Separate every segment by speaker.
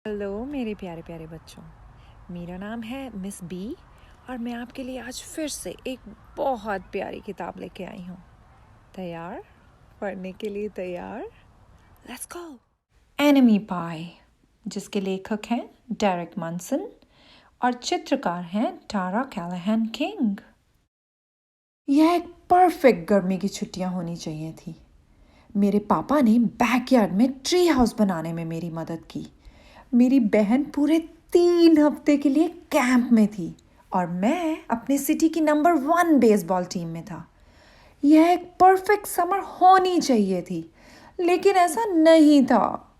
Speaker 1: Hello मेरे प्यारे प्यारे बच्चों। मेरा नाम है मिस बी और मैं आपके लिए आज फिर से एक बहुत प्यारी किताब लेके आई हूँ। तैयार? पढ़ने के लिए तैयार? Let's go. एनिमी पाई, जिसके लेखक हैं डेरेक मंसन और चित्रकार हैं टारा कैलाहन किंग। यह एक परफेक्ट गर्मी की छुट्टियां होनी चाहिए थी। मेरे पापा ने बैकयार्ड में ट्री हाउस बनाने में मेरी मदद की। मेरी बहन पूरे 3 हफ्ते के लिए कैंप में थी और मैं अपने सिटी की नंबर 1 बेसबॉल टीम में था। यह एक परफेक्ट समर होनी चाहिए थी, लेकिन ऐसा नहीं था।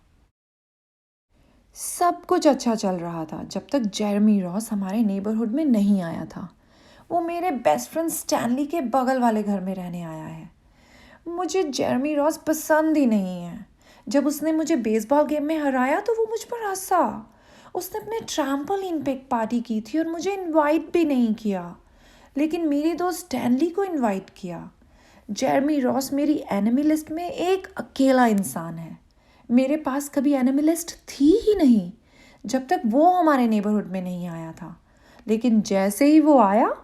Speaker 1: सब कुछ अच्छा चल रहा था जब तक जेरेमी रॉस हमारे नेबरहुड में नहीं आया था। वो मेरे बेस्ट फ्रेंड स्टैनली के बगल वाले घर में रहने आया है। मुझे जेरेमी रॉस पसंद ही नहीं है। जब उसने मुझे बेसबॉल गेम में हराया तो वो मुझ पर हंसा। उसने अपने ट्रैम्पोलिन पे एक पार्टी की थी और मुझे इनवाइट भी नहीं किया, लेकिन मेरे दोस्त स्टैनली को इनवाइट किया। जेरेमी रॉस मेरी एनिमी लिस्ट में एक अकेला इंसान है। मेरे पास कभी एनिमी लिस्ट थी ही नहीं जब तक वो हमारे नेबरहुड में नहीं आया था, लेकिन जैसे ही वो आया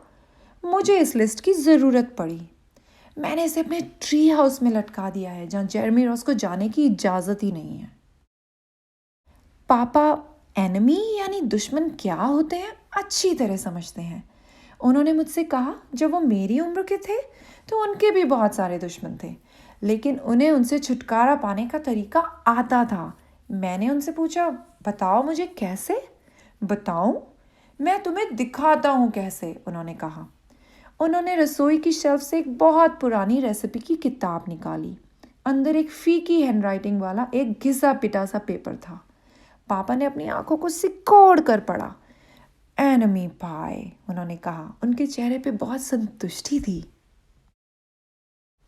Speaker 1: मुझे इस लिस्ट की ज़रूरत पड़ी। मैंने इसे अपने ट्री हाउस में लटका दिया है जहाँ जेरेमी रॉस को जाने की इजाज़त ही नहीं है। पापा एनिमी यानी दुश्मन क्या होते हैं अच्छी तरह समझते हैं। उन्होंने मुझसे कहा जब वो मेरी उम्र के थे तो उनके भी बहुत सारे दुश्मन थे, लेकिन उन्हें उनसे छुटकारा पाने का तरीका आता था। मैंने उनसे पूछा, बताओ मुझे कैसे? बताऊं? मैं तुम्हें दिखाता हूँ कैसे, उन्होंने कहा। उन्होंने रसोई की शेल्फ से एक बहुत पुरानी रेसिपी की किताब निकाली। अंदर एक फीकी हैंडराइटिंग वाला एक घिसा पिटा सा पेपर था। पापा ने अपनी आंखों को सिकोड़ कर पढ़ा। एनिमी पाई, उन्होंने कहा। उनके चेहरे पे बहुत संतुष्टि थी।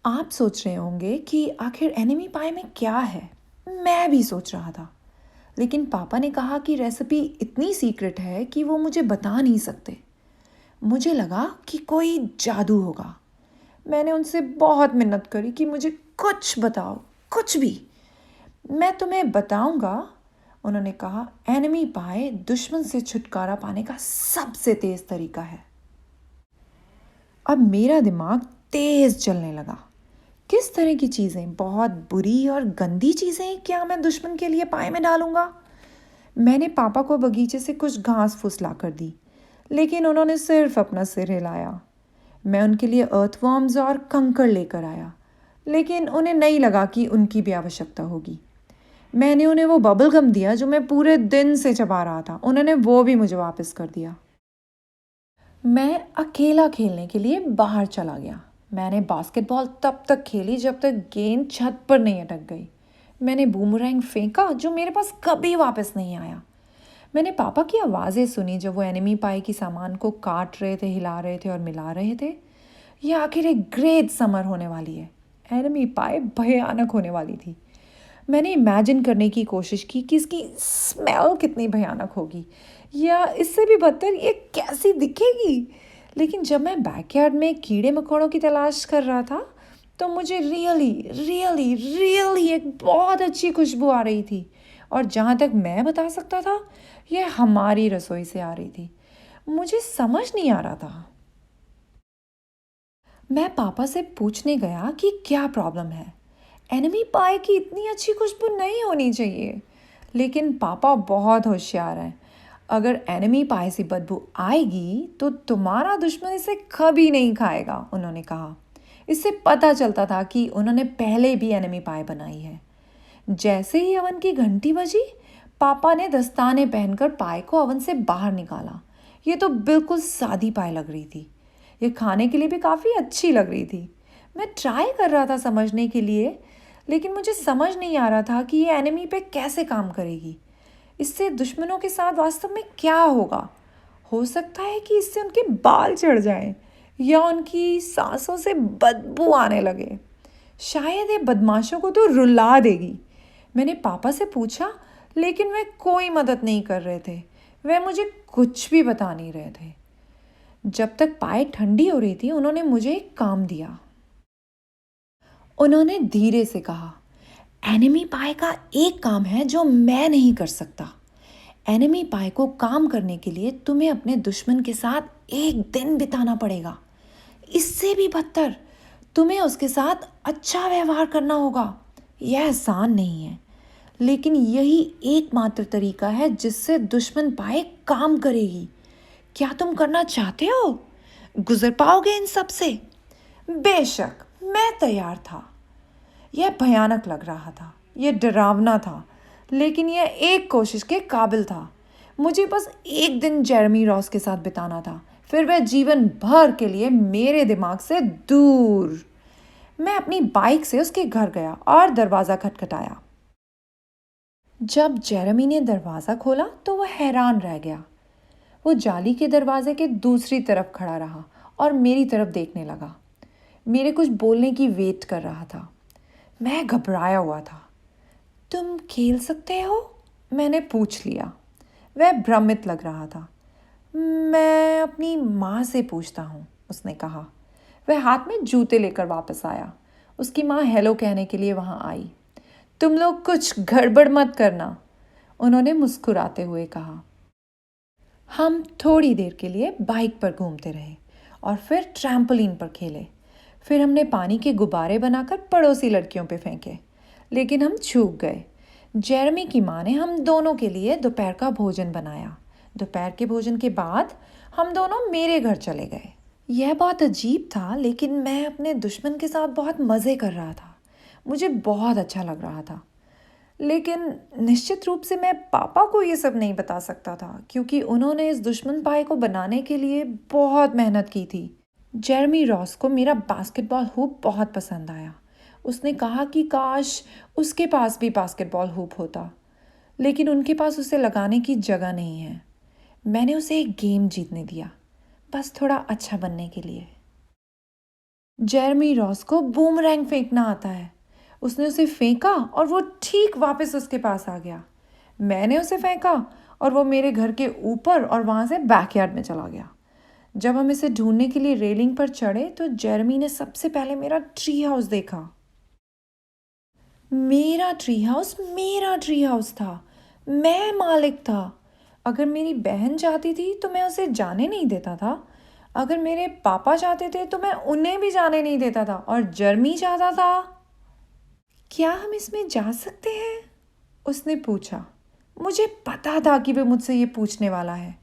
Speaker 1: आप सोच रहे होंगे कि आखिर एनिमी पाई में क्या है। मैं भी सोच रहा था, लेकिन पापा ने कहा कि रेसिपी इतनी सीक्रेट है कि वो मुझे बता नहीं सकते। मुझे लगा कि कोई जादू होगा। मैंने उनसे बहुत मिन्नत करी कि मुझे कुछ बताओ, कुछ भी। मैं तुम्हें बताऊंगा, उन्होंने कहा। एनिमी पाई दुश्मन से छुटकारा पाने का सबसे तेज तरीका है। अब मेरा दिमाग तेज चलने लगा। किस तरह की चीज़ें, बहुत बुरी और गंदी चीज़ें क्या मैं दुश्मन के लिए पाए में डालूंगा? मैंने पापा को बगीचे से कुछ घास फूस ला कर दी, लेकिन उन्होंने सिर्फ अपना सिर हिलाया। मैं उनके लिए अर्थवर्म्स और कंकड़ लेकर आया, लेकिन उन्हें नहीं लगा कि उनकी भी आवश्यकता होगी। मैंने उन्हें वो बबल गम दिया जो मैं पूरे दिन से चबा रहा था। उन्होंने वो भी मुझे वापस कर दिया। मैं अकेला खेलने के लिए बाहर चला गया। मैंने बास्केटबॉल तब तक खेली जब तक गेंद छत पर नहीं अटक गई। मैंने बूमरैंग फेंका जो मेरे पास कभी वापस नहीं आया। मैंने पापा की आवाज़ें सुनी जब वो एनिमी पाई की सामान को काट रहे थे, हिला रहे थे और मिला रहे थे। यह आखिर एक ग्रेट समर होने वाली है। एनिमी पाई भयानक होने वाली थी। मैंने इमेजिन करने की कोशिश की कि इसकी स्मेल कितनी भयानक होगी, या इससे भी बदतर ये कैसी दिखेगी। लेकिन जब मैं बैकयार्ड में कीड़े मकोड़ों की तलाश कर रहा था तो मुझे रियली रियली रियली एक बहुत अच्छी खुशबू आ रही थी, और जहाँ तक मैं बता सकता था यह हमारी रसोई से आ रही थी। मुझे समझ नहीं आ रहा था। मैं पापा से पूछने गया कि क्या प्रॉब्लम है। एनिमी पाई की इतनी अच्छी खुशबू नहीं होनी चाहिए, लेकिन पापा बहुत होशियार हैं। अगर एनिमी पाई से बदबू आएगी तो तुम्हारा दुश्मन इसे कभी नहीं खाएगा, उन्होंने कहा। इससे पता चलता था कि उन्होंने पहले भी एनिमी पाई बनाई है। जैसे ही अवन की घंटी बजी, पापा ने दस्ताने पहनकर पाई को अवन से बाहर निकाला। ये तो बिल्कुल सादी पाई लग रही थी। ये खाने के लिए भी काफ़ी अच्छी लग रही थी। मैं ट्राई कर रहा था समझने के लिए, लेकिन मुझे समझ नहीं आ रहा था कि ये एनिमी पे कैसे काम करेगी। इससे दुश्मनों के साथ वास्तव में क्या होगा। हो सकता है कि इससे उनके बाल चढ़ जाएं या उनकी सांसों से बदबू आने लगे। शायद ये बदमाशों को तो रुला देगी। मैंने पापा से पूछा, लेकिन वे कोई मदद नहीं कर रहे थे। वे मुझे कुछ भी बता नहीं रहे थे। जब तक पाए ठंडी हो रही थी उन्होंने मुझे एक काम दिया। उन्होंने धीरे से कहा, एनिमी पाई का एक काम है जो मैं नहीं कर सकता। एनिमी पाई को काम करने के लिए तुम्हें अपने दुश्मन के साथ एक दिन बिताना पड़ेगा। इससे भी बदतर, तुम्हें उसके साथ अच्छा व्यवहार करना होगा। यह आसान नहीं है, लेकिन यही एकमात्र तरीका है जिससे दुश्मन पाए काम करेगी। क्या तुम करना चाहते हो? गुजर पाओगे इन सब से? बेशक, मैं तैयार था। यह भयानक लग रहा था, यह डरावना था, लेकिन यह एक कोशिश के काबिल था। मुझे बस एक दिन जेरेमी रॉस के साथ बिताना था, फिर वह जीवन भर के लिए मेरे दिमाग से दूर। मैं अपनी बाइक से उसके घर गया और दरवाज़ा खटखटाया। जब जेरेमी ने दरवाज़ा खोला तो वह हैरान रह गया। वो जाली के दरवाजे के दूसरी तरफ खड़ा रहा और मेरी तरफ देखने लगा। मेरे कुछ बोलने की वेट कर रहा था। मैं घबराया हुआ था। तुम खेल सकते हो? मैंने पूछ लिया। वह भ्रमित लग रहा था। मैं अपनी माँ से पूछता हूँ, उसने कहा। वह हाथ में जूते लेकर वापस आया। उसकी माँ हेलो कहने के लिए वहाँ आई। तुम लोग कुछ गड़बड़ मत करना, उन्होंने मुस्कुराते हुए कहा। हम थोड़ी देर के लिए बाइक पर घूमते रहे और फिर ट्रैम्पोलिन पर खेले। फिर हमने पानी के गुब्बारे बनाकर पड़ोसी लड़कियों पे फेंके, लेकिन हम चूक गए। जेरेमी की माँ ने हम दोनों के लिए दोपहर का भोजन बनाया। दोपहर के भोजन के बाद हम दोनों मेरे घर चले गए। यह बहुत अजीब था, लेकिन मैं अपने दुश्मन के साथ बहुत मज़े कर रहा था। मुझे बहुत अच्छा लग रहा था, लेकिन निश्चित रूप से मैं पापा को ये सब नहीं बता सकता था, क्योंकि उन्होंने इस दुश्मन पाई को बनाने के लिए बहुत मेहनत की थी। जेरेमी रॉस को मेरा बास्केटबॉल हूप बहुत पसंद आया। उसने कहा कि काश उसके पास भी बास्केटबॉल हूप होता, लेकिन उनके पास उसे लगाने की जगह नहीं है। मैंने उसे एक गेम जीतने दिया, बस थोड़ा अच्छा बनने के लिए। जेरेमी रॉस को बूमरैंग फेंकना आता है। उसने उसे फेंका और वो ठीक वापस उसके पास आ गया। मैंने उसे फेंका और वो मेरे घर के ऊपर और वहाँ से बैकयार्ड में चला गया। जब हम इसे ढूंढने के लिए रेलिंग पर चढ़े तो जेरेमी ने सबसे पहले मेरा ट्री हाउस देखा। मेरा ट्री हाउस था। मैं मालिक था। अगर मेरी बहन चाहती थी तो मैं उसे जाने नहीं देता था। अगर मेरे पापा चाहते थे तो मैं उन्हें भी जाने नहीं देता था। और जेरेमी चाहता था। क्या हम इसमें जा सकते हैं? उसने पूछा। मुझे पता था कि वह मुझसे ये पूछने वाला है,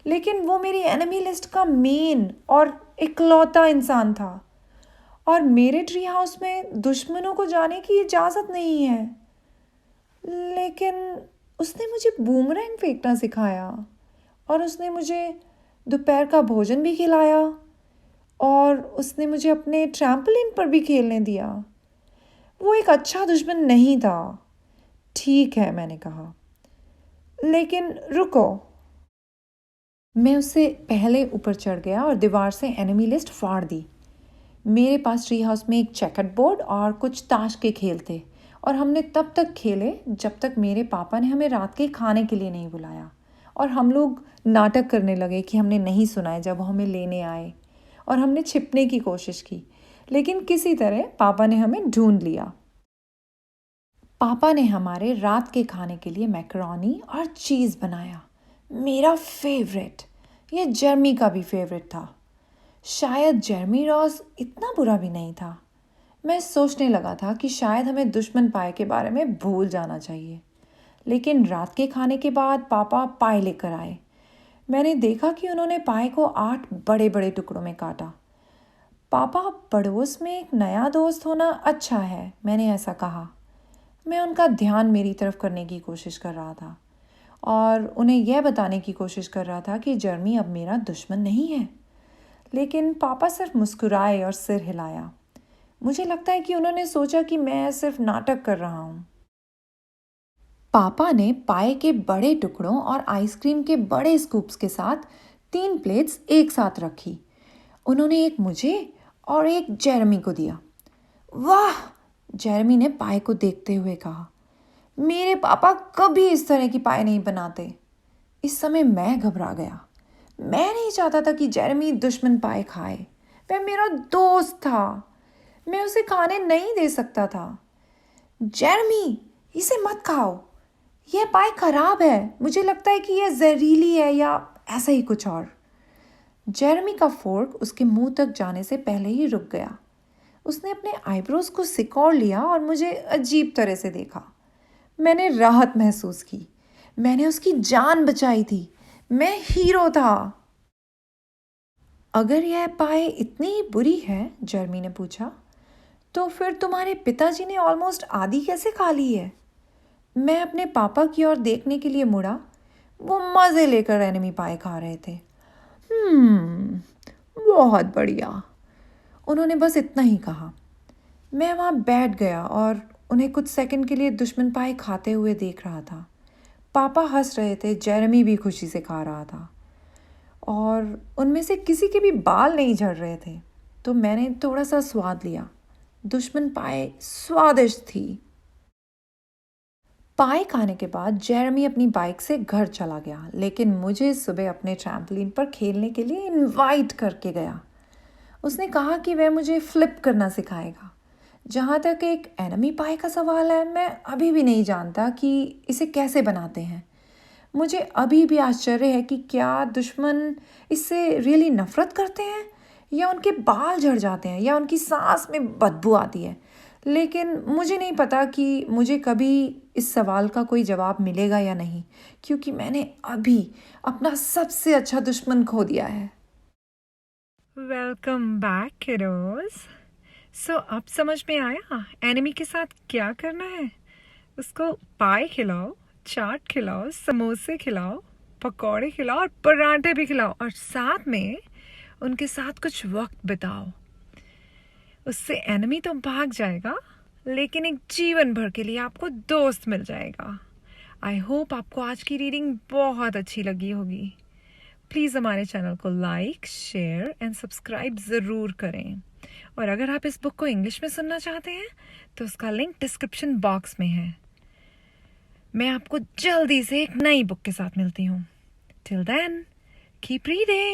Speaker 1: लेकिन वो मेरी एनिमी लिस्ट का मेन और इकलौता इंसान था, और मेरे ट्री हाउस में दुश्मनों को जाने की इजाज़त नहीं है। लेकिन उसने मुझे बूमरैंग फेंकना सिखाया, और उसने मुझे दोपहर का भोजन भी खिलाया, और उसने मुझे अपने ट्रैम्पोलिन पर भी खेलने दिया। वो एक अच्छा दुश्मन नहीं था। ठीक है, मैंने कहा, लेकिन रुको। मैं उससे पहले ऊपर चढ़ गया और दीवार से एनिमी लिस्ट फाड़ दी। मेरे पास ट्री हाउस में एक चेकर्ड बोर्ड और कुछ ताश के खेल थे, और हमने तब तक खेले जब तक मेरे पापा ने हमें रात के खाने के लिए नहीं बुलाया। और हम लोग नाटक करने लगे कि हमने नहीं सुना है जब वो हमें लेने आए, और हमने छिपने की कोशिश की, लेकिन किसी तरह पापा ने हमें ढूंढ लिया। पापा ने हमारे रात के खाने के लिए मैकरोनी और चीज़ बनाया, मेरा फेवरेट। ये जेरेमी का भी फेवरेट था। शायद जेरेमी रॉस इतना बुरा भी नहीं था। मैं सोचने लगा था कि शायद हमें दुश्मन पाए के बारे में भूल जाना चाहिए। लेकिन रात के खाने के बाद पापा पाए लेकर आए। मैंने देखा कि उन्होंने पाए को 8 बड़े बड़े टुकड़ों में काटा। पापा, पड़ोस में एक नया दोस्त होना अच्छा है, मैंने ऐसा कहा। मैं उनका ध्यान मेरी तरफ करने की कोशिश कर रहा था, और उन्हें यह बताने की कोशिश कर रहा था कि जेरेमी अब मेरा दुश्मन नहीं है। लेकिन पापा सिर्फ मुस्कुराए और सिर हिलाया। मुझे लगता है कि उन्होंने सोचा कि मैं सिर्फ नाटक कर रहा हूँ। पापा ने पाए के बड़े टुकड़ों और आइसक्रीम के बड़े स्कूप्स के साथ 3 प्लेट्स एक साथ रखी। उन्होंने एक मुझे और एक जेरेमी को दिया। वाह, जेरेमी ने पाए को देखते हुए कहा। मेरे पापा कभी इस तरह की पाए नहीं बनाते। इस समय मैं घबरा गया। मैं नहीं चाहता था कि जेरेमी दुश्मन पाए खाए। वह मेरा दोस्त था। मैं उसे खाने नहीं दे सकता था। जेरेमी, इसे मत खाओ, यह पाई खराब है, मुझे लगता है कि यह जहरीली है या ऐसा ही कुछ और। जेरेमी का फोर्क उसके मुंह तक जाने से पहले ही रुक गया। उसने अपने आईब्रोज को सिकोड़ लिया और मुझे अजीब तरह से देखा। मैंने राहत महसूस की। मैंने उसकी जान बचाई थी। मैं हीरो था। अगर यह पाई इतनी बुरी है, जेरेमी ने पूछा, तो फिर तुम्हारे पिताजी ने ऑलमोस्ट आधी कैसे खा ली है? मैं अपने पापा की ओर देखने के लिए मुड़ा। वो मज़े लेकर एनिमी पाई खा रहे थे। बहुत बढ़िया, उन्होंने बस इतना ही कहा। मैं वहाँ बैठ गया और उन्हें कुछ सेकंड के लिए दुश्मन पाई खाते हुए देख रहा था। पापा हंस रहे थे, जेरेमी भी खुशी से खा रहा था और उनमें से किसी के भी बाल नहीं झड़ रहे थे। तो मैंने थोड़ा सा स्वाद लिया। दुश्मन पाई स्वादिष्ट थी। पाई खाने के बाद जेरेमी अपनी बाइक से घर चला गया, लेकिन मुझे सुबह अपने ट्रैम्पोलिन पर खेलने के लिए इनवाइट करके गया। उसने कहा कि वह मुझे फ्लिप करना सिखाएगा। जहाँ तक एक एनिमी पाई का सवाल है, मैं अभी भी नहीं जानता कि इसे कैसे बनाते हैं। मुझे अभी भी आश्चर्य है कि क्या दुश्मन इससे रियली नफ़रत करते हैं, या उनके बाल झड़ जाते हैं, या उनकी सांस में बदबू आती है। लेकिन मुझे नहीं पता कि मुझे कभी इस सवाल का कोई जवाब मिलेगा या नहीं, क्योंकि मैंने अभी अपना सबसे अच्छा दुश्मन खो दिया है।
Speaker 2: Welcome back किडोज। सो अब समझ में आया एनिमी के साथ क्या करना है। उसको पाई खिलाओ, चाट खिलाओ, समोसे खिलाओ, पकौड़े खिलाओ और पराठे भी खिलाओ, और साथ में उनके साथ कुछ वक्त बिताओ। उससे एनिमी तो भाग जाएगा, लेकिन एक जीवन भर के लिए आपको दोस्त मिल जाएगा। आई होप आपको आज की रीडिंग बहुत अच्छी लगी होगी। प्लीज़ हमारे चैनल को लाइक, शेयर एंड सब्सक्राइब ज़रूर करें। और अगर आप इस बुक को इंग्लिश में सुनना चाहते हैं तो उसका लिंक डिस्क्रिप्शन बॉक्स में है। मैं आपको जल्दी से एक नई बुक के साथ मिलती हूँ। Till then, keep reading.